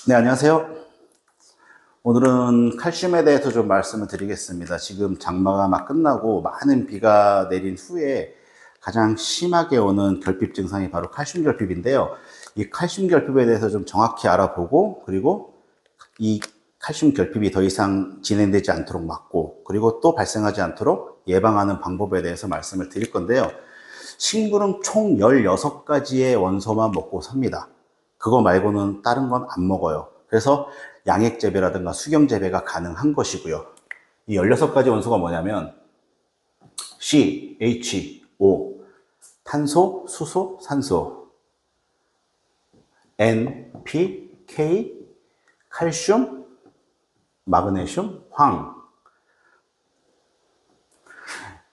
네, 안녕하세요. 오늘은 칼슘에 대해서 좀 말씀을 드리겠습니다. 지금 장마가 막 끝나고 많은 비가 내린 후에 가장 심하게 오는 결핍 증상이 바로 칼슘 결핍인데요. 이 칼슘 결핍에 대해서 좀 정확히 알아보고, 그리고 이 칼슘 결핍이 더 이상 진행되지 않도록 막고, 그리고 또 발생하지 않도록 예방하는 방법에 대해서 말씀을 드릴 건데요. 식물은 총 16가지의 원소만 먹고 삽니다. 그거 말고는 다른 건 안 먹어요. 그래서 양액 재배라든가 수경 재배가 가능한 것이고요. 이 16가지 원소가 뭐냐면 C, H, O, 탄소, 수소, 산소, N, P, K, 칼슘, 마그네슘, 황.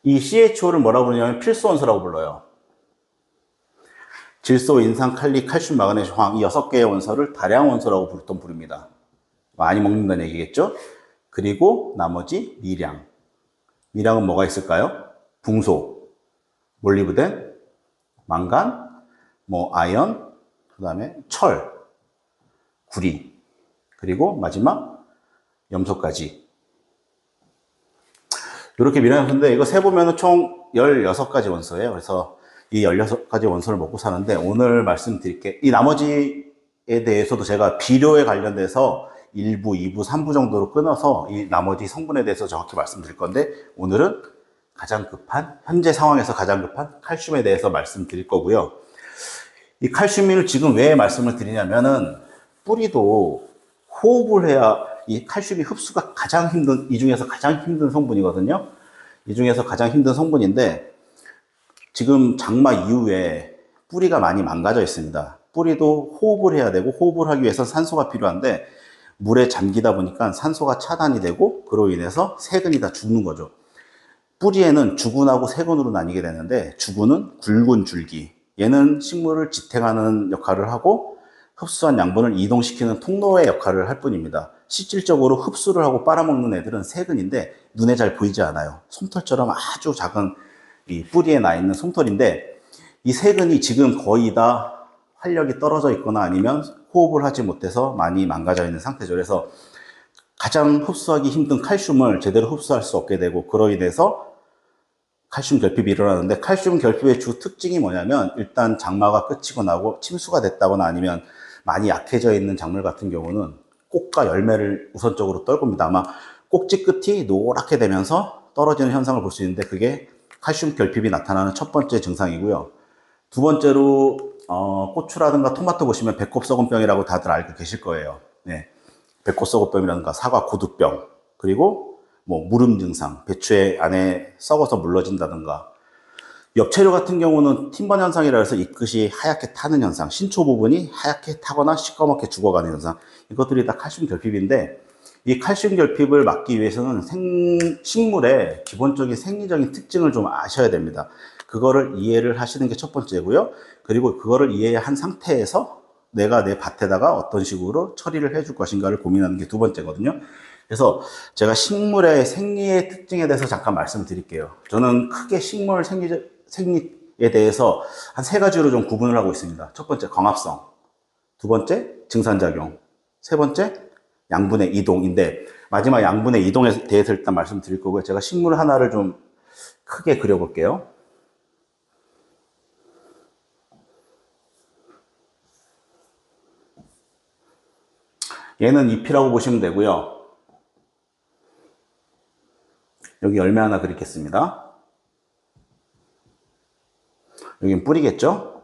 이 CHO를 뭐라고 부르냐면 필수 원소라고 불러요. 질소, 인산, 칼리, 칼슘, 마그네슘, 황 이 6개의 원소를 다량 원소라고 보통 부릅니다. 많이 먹는다는 얘기겠죠? 그리고 나머지 미량. 미량은 뭐가 있을까요? 붕소, 몰리브덴, 망간, 아연, 그 다음에 철, 구리, 그리고 마지막 염소까지. 이렇게 미량인데 이거 세보면 총 16가지 원소예요. 그래서 이 16가지 원소를 먹고 사는데 오늘 말씀드릴 게 이 나머지에 대해서도 제가 비료에 관련돼서 1부, 2부, 3부 정도로 끊어서 이 나머지 성분에 대해서 정확히 말씀드릴 건데 오늘은 가장 급한, 현재 상황에서 가장 급한 칼슘에 대해서 말씀드릴 거고요. 이 칼슘을 지금 왜 말씀을 드리냐면은 뿌리도 호흡을 해야 이 칼슘이 흡수가 가장 힘든, 이 중에서 가장 힘든 성분이거든요. 이 중에서 가장 힘든 성분인데 지금 장마 이후에 뿌리가 많이 망가져 있습니다. 뿌리도 호흡을 해야 되고 호흡을 하기 위해서 산소가 필요한데 물에 잠기다 보니까 산소가 차단이 되고 그로 인해서 세근이 다 죽는 거죠. 뿌리에는 주근하고 세근으로 나뉘게 되는데 주근은 굵은 줄기, 얘는 식물을 지탱하는 역할을 하고 흡수한 양분을 이동시키는 통로의 역할을 할 뿐입니다. 실질적으로 흡수를 하고 빨아먹는 애들은 세근인데 눈에 잘 보이지 않아요. 솜털처럼 아주 작은 이 뿌리에 나 있는 솜털인데 이 세근이 지금 거의 다 활력이 떨어져 있거나 아니면 호흡을 하지 못해서 많이 망가져 있는 상태죠. 그래서 가장 흡수하기 힘든 칼슘을 제대로 흡수할 수 없게 되고 그로 인해서 칼슘 결핍이 일어나는데 칼슘 결핍의 주 특징이 뭐냐면 일단 장마가 끝이고 나고 침수가 됐다거나 아니면 많이 약해져 있는 작물 같은 경우는 꽃과 열매를 우선적으로 떨굽니다. 아마 꼭지 끝이 노랗게 되면서 떨어지는 현상을 볼 수 있는데 그게 칼슘 결핍이 나타나는 첫 번째 증상이고요. 두 번째로 고추라든가 토마토 보시면 배꼽 썩은병이라고 다들 알고 계실 거예요. 네. 배꼽 썩은병이라든가 사과 고두병 그리고 무름 증상, 배추의 안에 썩어서 물러진다든가 엽채류 같은 경우는 팀번 현상이라 해서 잎끝이 하얗게 타는 현상, 신초 부분이 하얗게 타거나 시꺼멓게 죽어가는 현상 이것들이 다 칼슘 결핍인데 이 칼슘 결핍을 막기 위해서는 식물의 기본적인 생리적인 특징을 좀 아셔야 됩니다. 그거를 이해를 하시는 게 첫 번째고요. 그리고 그거를 이해한 상태에서 내가 내 밭에다가 어떤 식으로 처리를 해줄 것인가를 고민하는 게 두 번째거든요. 그래서 제가 식물의 생리의 특징에 대해서 잠깐 말씀드릴게요. 저는 크게 식물 생리에 대해서 한 3가지로 좀 구분을 하고 있습니다. 첫 번째, 광합성. 두 번째, 증산작용. 세 번째, 양분의 이동인데 마지막 양분의 이동에 대해서 일단 말씀드릴 거고요. 제가 식물 하나를 좀 크게 그려볼게요. 얘는 잎이라고 보시면 되고요. 여기 열매 하나 그리겠습니다. 여긴 뿌리겠죠?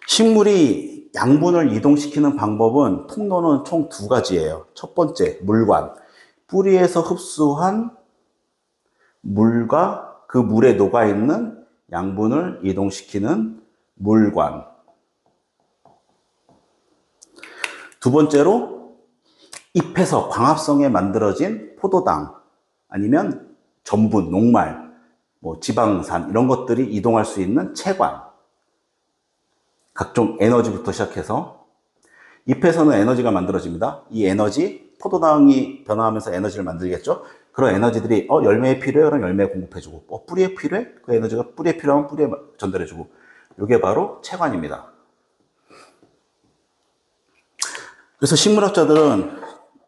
식물이 양분을 이동시키는 방법은 통로는 총 2가지예요. 첫 번째, 물관. 뿌리에서 흡수한 물과 그 물에 녹아있는 양분을 이동시키는 물관. 두 번째로 잎에서 광합성에 만들어진 포도당 아니면 전분, 녹말, 지방산 이런 것들이 이동할 수 있는 체관. 각종 에너지부터 시작해서 잎에서는 에너지가 만들어집니다. 이 에너지, 포도당이 변화하면서 에너지를 만들겠죠. 그런 에너지들이 열매에 필요해? 그럼 열매에 공급해주고 뿌리에 필요해? 그 에너지가 뿌리에 필요하면 뿌리에 전달해주고 이게 바로 체관입니다. 그래서 식물학자들은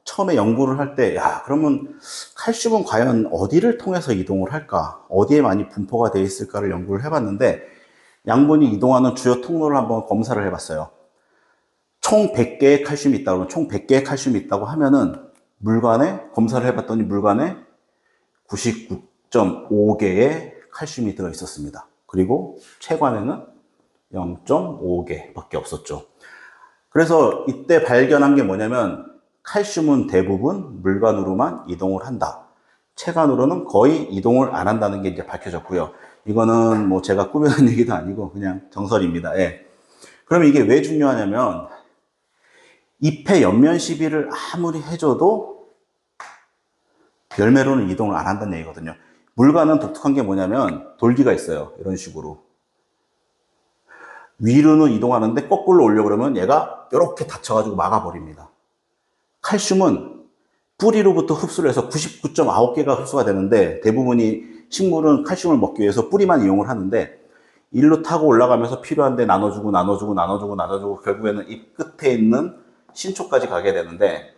처음에 연구를 할 때, 야, 그러면 칼슘은 과연 어디를 통해서 이동을 할까? 어디에 많이 분포가 되어 있을까를 연구를 해봤는데, 양분이 이동하는 주요 통로를 한번 검사를 해봤어요. 총 100개의 칼슘이 있다고 그러면 총 100개의 칼슘이 있다고 하면은 물관에, 검사를 해봤더니 물관에 99.5개의 칼슘이 들어 있었습니다. 그리고 체관에는 0.5개 밖에 없었죠. 그래서 이때 발견한 게 뭐냐면 칼슘은 대부분 물관으로만 이동을 한다. 체관으로는 거의 이동을 안 한다는 게 이제 밝혀졌고요. 이거는 뭐 제가 꾸며낸 얘기도 아니고 그냥 정설입니다. 예. 그러면 이게 왜 중요하냐면 잎의 옆면 시비를 아무리 해줘도 열매로는 이동을 안 한다는 얘기거든요. 물관은 독특한 게 뭐냐면 돌기가 있어요. 이런 식으로. 위로는 이동하는데 거꾸로 올려 그러면 얘가 이렇게 닫혀가지고 막아버립니다. 칼슘은 뿌리로부터 흡수를 해서 99.9개가 흡수가 되는데 대부분이 식물은 칼슘을 먹기 위해서 뿌리만 이용을 하는데 일로 타고 올라가면서 필요한데 나눠주고 결국에는 잎 끝에 있는 신초까지 가게 되는데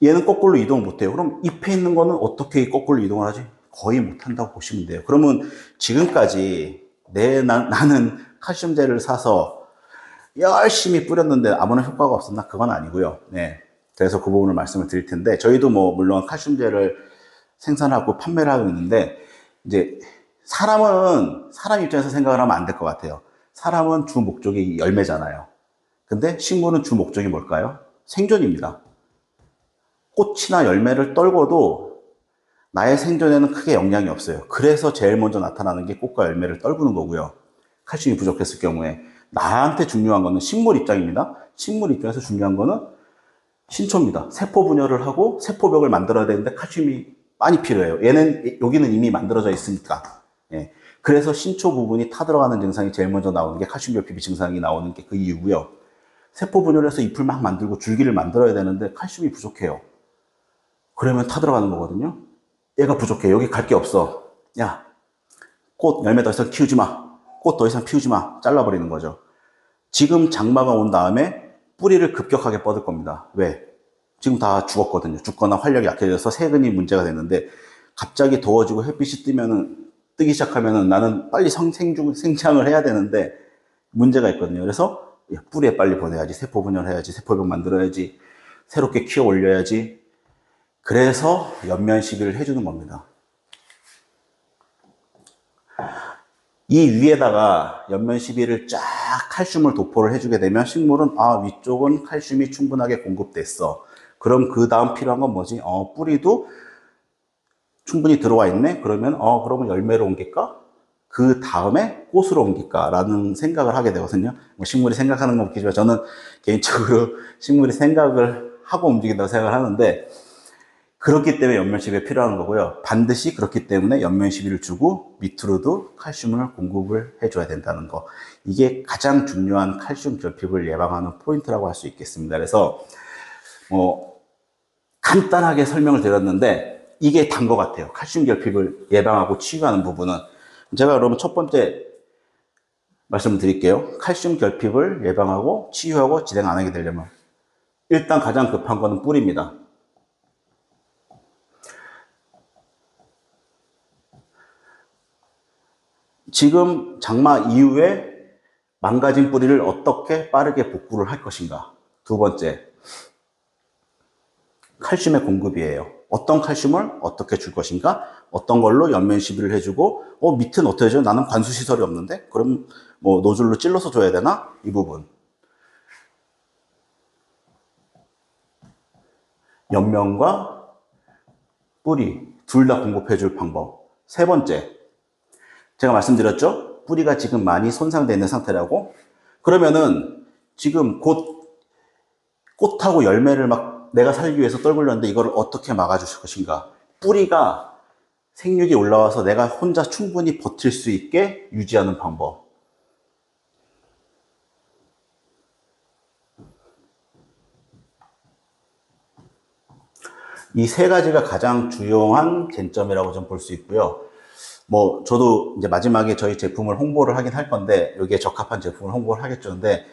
얘는 거꾸로 이동을 못해요. 그럼 잎에 있는 거는 어떻게 거꾸로 이동을 하지? 거의 못한다고 보시면 돼요. 그러면 지금까지 나는 칼슘제를 사서 열심히 뿌렸는데 아무런 효과가 없었나? 그건 아니고요. 네. 그래서 그 부분을 말씀을 드릴 텐데 저희도 뭐 물론 칼슘제를 생산하고 판매를 하고 있는데 이제 사람 입장에서 생각을 하면 안 될 것 같아요. 사람은 주 목적이 열매잖아요. 근데 식물은 주 목적이 뭘까요? 생존입니다. 꽃이나 열매를 떨궈도 나의 생존에는 크게 영향이 없어요. 그래서 제일 먼저 나타나는 게 꽃과 열매를 떨구는 거고요. 칼슘이 부족했을 경우에. 나한테 중요한 거는 식물 입장입니다. 식물 입장에서 중요한 거는 신초입니다. 세포 분열을 하고 세포벽을 만들어야 되는데 칼슘이 많이 필요해요. 여기는 이미 만들어져 있으니까. 예. 그래서 신초 부분이 타들어가는 증상이 제일 먼저 나오는 게 칼슘 결핍 증상이 나오는 게 그 이유고요. 세포 분열해서 잎을 막 만들고 줄기를 만들어야 되는데 칼슘이 부족해요. 그러면 타들어가는 거거든요. 얘가 부족해. 여기 갈 게 없어. 야, 꽃 열매 더 이상 키우지 마. 꽃 더 이상 피우지 마. 잘라버리는 거죠. 지금 장마가 온 다음에 뿌리를 급격하게 뻗을 겁니다. 왜? 지금 다 죽었거든요. 죽거나 활력이 약해져서 세근이 문제가 되는데 갑자기 더워지고 햇빛이 뜨기 시작하면은 나는 빨리 생장을 해야 되는데 문제가 있거든요. 그래서 뿌리에 빨리 보내야지. 세포 분열해야지. 세포벽 만들어야지. 새롭게 키워 올려야지. 그래서 옆면 시비를 해주는 겁니다. 이 위에다가 옆면 시비를 쫙 칼슘을 도포를 해주게 되면 식물은 위쪽은 칼슘이 충분하게 공급됐어. 그럼 그 다음 필요한 건 뭐지? 뿌리도 충분히 들어와 있네? 그러면 열매로 옮길까? 그 다음에 꽃으로 옮길까? 라는 생각을 하게 되거든요. 뭐 식물이 생각하는 건 웃기지만 저는 개인적으로 식물이 생각을 하고 움직인다고 생각을 하는데 그렇기 때문에 옆면시비가 필요한 거고요. 반드시 그렇기 때문에 옆면시비를 주고 밑으로도 칼슘을 공급을 해줘야 된다는 거. 이게 가장 중요한 칼슘 결핍을 예방하는 포인트라고 할 수 있겠습니다. 그래서 간단하게 설명을 드렸는데 이게 단 것 같아요. 칼슘 결핍을 예방하고 치유하는 부분은. 제가 그러면 첫 번째 말씀을 드릴게요. 칼슘 결핍을 예방하고 치유하고 진행 안 하게 되려면 일단 가장 급한 거는 뿌리입니다. 지금 장마 이후에 망가진 뿌리를 어떻게 빠르게 복구를 할 것인가. 두 번째, 칼슘의 공급이에요. 어떤 칼슘을 어떻게 줄 것인가? 어떤 걸로 옆면 시비를 해주고, 밑은 어떻게 해줘요? 나는 관수시설이 없는데? 그럼 뭐 노즐로 찔러서 줘야 되나? 이 부분. 옆면과 뿌리 둘 다 공급해줄 방법. 세 번째, 제가 말씀드렸죠? 뿌리가 지금 많이 손상되어 있는 상태라고? 그러면은 지금 곧 꽃하고 열매를 막 내가 살기 위해서 떨굴렸는데 이걸 어떻게 막아줄 것인가? 뿌리가 생육이 올라와서 내가 혼자 충분히 버틸 수 있게 유지하는 방법. 이 세 가지가 가장 중요한 쟁점이라고 좀 볼 수 있고요. 뭐 저도 이제 마지막에 저희 제품을 홍보를 하긴 할 건데 여기에 적합한 제품을 홍보를 하겠죠. 근데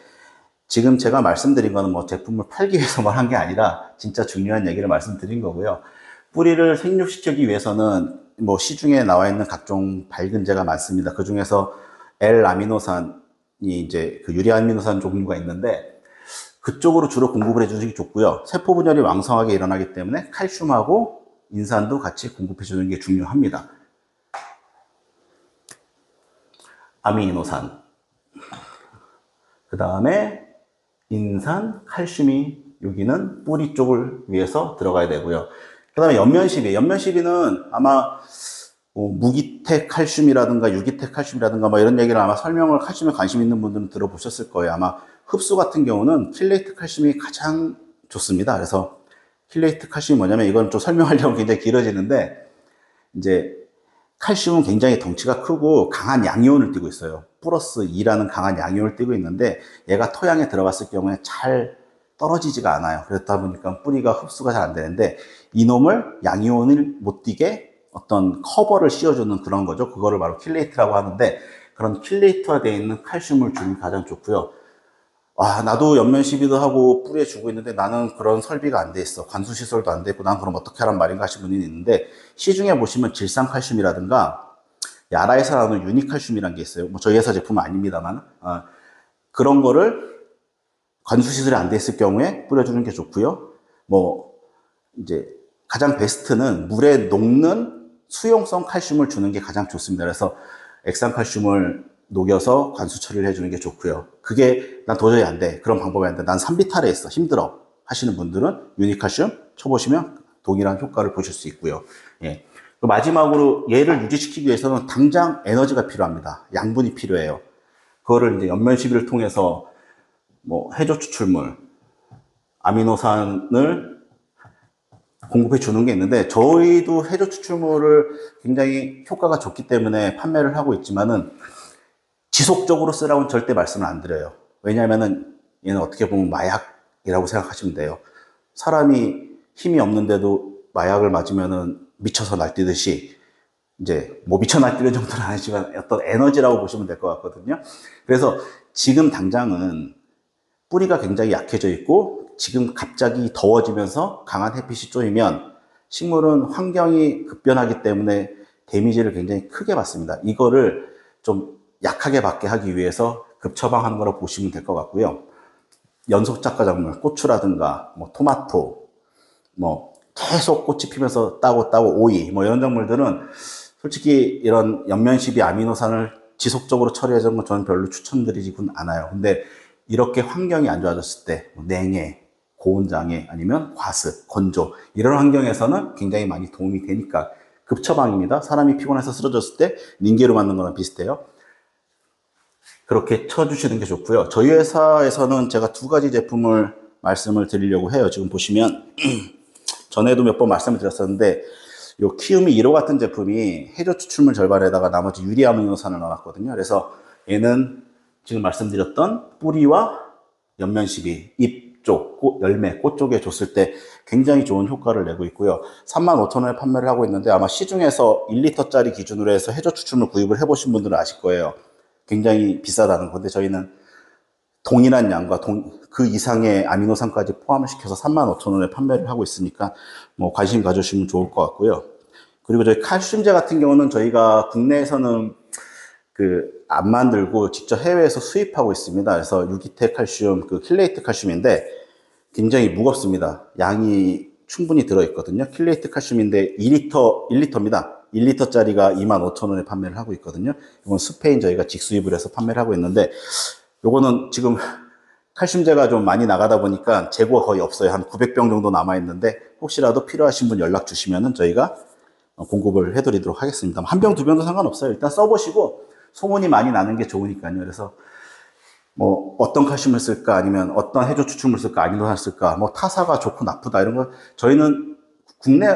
지금 제가 말씀드린 거는 뭐 제품을 팔기 위해서만 한 게 아니라 진짜 중요한 얘기를 말씀드린 거고요. 뿌리를 생육시키기 위해서는 뭐 시중에 나와 있는 각종 발근제가 많습니다. 그 중에서 L-아미노산이 이제 그 유리아미노산 종류가 있는데 그쪽으로 주로 공급을 해주는 게 좋고요. 세포 분열이 왕성하게 일어나기 때문에 칼슘하고 인산도 같이 공급해 주는 게 중요합니다. 아미노산. 그 다음에 인산, 칼슘이 여기는 뿌리 쪽을 위해서 들어가야 되고요. 그 다음에 연면시비. 연면시비는 아마 뭐 무기택 칼슘이라든가 유기택 칼슘이라든가 뭐 이런 얘기를 아마 설명을 칼슘에 관심 있는 분들은 들어보셨을 거예요. 아마 흡수 같은 경우는 킬레이트 칼슘이 가장 좋습니다. 그래서 킬레이트 칼슘이 뭐냐면 이건 좀 설명하려면 굉장히 길어지는데 이제 칼슘은 굉장히 덩치가 크고 강한 양이온을 띠고 있어요. 플러스 2라는 강한 양이온을 띠고 있는데 얘가 토양에 들어갔을 경우에 잘 떨어지지가 않아요. 그렇다 보니까 뿌리가 흡수가 잘 안 되는데 이놈을 양이온을 못 띠게 어떤 커버를 씌워주는 그런 거죠. 그거를 바로 킬레이트라고 하는데 그런 킬레이트화 되어 있는 칼슘을 주는 게 가장 좋고요. 나도 연면 시비도 하고 뿌리에 주고 있는데 나는 그런 설비가 안 돼 있어. 관수 시설도 안 돼 있고 난 그럼 어떻게 하란 말인가 하시는 분이 있는데 시중에 보시면 질산칼슘이라든가 야라에서 나오는 유니칼슘이라는 게 있어요. 뭐 저희 회사 제품은 아닙니다만 그런 거를 관수 시설이 안 돼 있을 경우에 뿌려주는 게 좋고요. 뭐 이제 가장 베스트는 물에 녹는 수용성 칼슘을 주는 게 가장 좋습니다. 그래서 액상칼슘을 녹여서 관수 처리를 해주는 게 좋고요. 그게 난 도저히 안 돼. 그런 방법이 안 돼. 난 산비탈에 있어. 힘들어. 하시는 분들은 유니칼슘 쳐보시면 동일한 효과를 보실 수 있고요. 예. 마지막으로 얘를 유지시키기 위해서는 당장 에너지가 필요합니다. 양분이 필요해요. 그거를 이제 연면 시비를 통해서 뭐 해조 추출물, 아미노산을 공급해 주는 게 있는데 저희도 해조 추출물을 굉장히 효과가 좋기 때문에 판매를 하고 있지만은 지속적으로 쓰라고는 절대 말씀을 안 드려요. 왜냐하면은 얘는 어떻게 보면 마약이라고 생각하시면 돼요. 사람이 힘이 없는데도 마약을 맞으면은 미쳐서 날뛰듯이 이제 뭐 미쳐 날뛰는 정도는 아니지만 어떤 에너지라고 보시면 될 것 같거든요. 그래서 지금 당장은 뿌리가 굉장히 약해져 있고 지금 갑자기 더워지면서 강한 햇빛이 쬐이면 식물은 환경이 급변하기 때문에 데미지를 굉장히 크게 받습니다. 이거를 좀 약하게 받게 하기 위해서 급처방하는 거라고 보시면 될 것 같고요. 연속작과 작물, 고추라든가 뭐 토마토, 뭐 계속 꽃이 피면서 따고 오이 뭐 이런 작물들은 솔직히 이런 연면시비 아미노산을 지속적으로 처리해주는 건 저는 별로 추천드리지는 않아요. 근데 이렇게 환경이 안 좋아졌을 때 냉해, 고온장애 아니면 과습, 건조 이런 환경에서는 굉장히 많이 도움이 되니까 급처방입니다. 사람이 피곤해서 쓰러졌을 때 닌게로 맞는 거랑 비슷해요. 그렇게 쳐주시는 게 좋고요. 저희 회사에서는 제가 두 가지 제품을 말씀을 드리려고 해요. 지금 보시면 전에도 몇 번 말씀을 드렸었는데 요 키움이 1호 같은 제품이 해조 추출물 절반에다가 나머지 유리아미노산을 넣어놨거든요. 그래서 얘는 지금 말씀드렸던 뿌리와 연면시비, 잎 쪽, 열매, 꽃 쪽에 줬을 때 굉장히 좋은 효과를 내고 있고요. 35,000원에 판매를 하고 있는데 아마 시중에서 1리터짜리 기준으로 해서 해조 추출물 구입을 해보신 분들은 아실 거예요. 굉장히 비싸다는 건데 저희는 동일한 양과 그 이상의 아미노산까지 포함을 시켜서 35,000원에 판매를 하고 있으니까 뭐 관심 가져주시면 좋을 것 같고요. 그리고 저희 칼슘제 같은 경우는 저희가 국내에서는 안 만들고 직접 해외에서 수입하고 있습니다. 그래서 유기택 칼슘, 킬레이트 칼슘인데 굉장히 무겁습니다. 양이 충분히 들어있거든요. 킬레이트 칼슘인데 1리터입니다. 1리터짜리가 25,000원에 판매를 하고 있거든요. 이건 스페인 저희가 직수입을 해서 판매를 하고 있는데 요거는 지금 칼슘제가 좀 많이 나가다 보니까 재고가 거의 없어요. 한 900병 정도 남아있는데 혹시라도 필요하신 분 연락 주시면은 저희가 공급을 해드리도록 하겠습니다. 한 병, 두 병도 상관없어요. 일단 써보시고 소문이 많이 나는 게 좋으니까요. 그래서 뭐 어떤 칼슘을 쓸까 아니면 어떤 해조 추출물 쓸까 아미노산을 쓸까 뭐 타사가 좋고 나쁘다 이런 거 저희는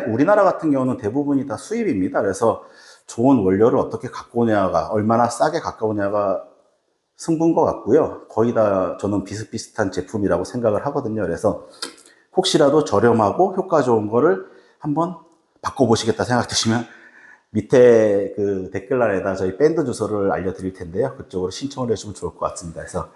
우리나라 같은 경우는 대부분이 다 수입입니다. 그래서 좋은 원료를 어떻게 갖고 오냐가 얼마나 싸게 가까우냐가 승부인 것 같고요. 거의 다 저는 비슷비슷한 제품이라고 생각을 하거든요. 그래서 혹시라도 저렴하고 효과 좋은 거를 한번 바꿔보시겠다 생각되시면 밑에 댓글란에다 저희 밴드 주소를 알려드릴 텐데요. 그쪽으로 신청을 해주시면 좋을 것 같습니다. 그래서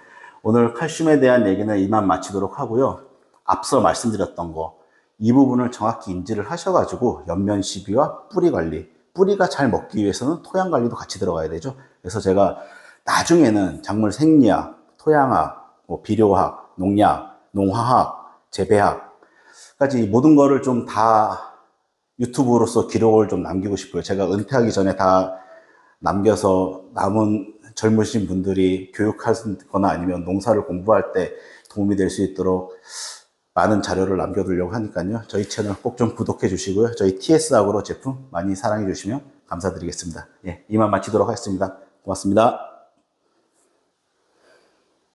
오늘 칼슘에 대한 얘기는 이만 마치도록 하고요. 앞서 말씀드렸던 거, 이 부분을 정확히 인지를 하셔가지고 연면 시비와 뿌리 관리, 뿌리가 잘 먹기 위해서는 토양 관리도 같이 들어가야 되죠. 그래서 제가 나중에는 작물 생리학, 토양학, 비료학, 농약, 농화학, 재배학까지 모든 거를 좀 다 유튜브로서 기록을 좀 남기고 싶어요. 제가 은퇴하기 전에 다 남겨서 남은 젊으신 분들이 교육하거나 아니면 농사를 공부할 때 도움이 될 수 있도록 많은 자료를 남겨두려고 하니까요. 저희 채널 꼭 좀 구독해 주시고요. 저희 TS학으로 제품 많이 사랑해 주시면 감사드리겠습니다. 예, 이만 마치도록 하겠습니다. 고맙습니다.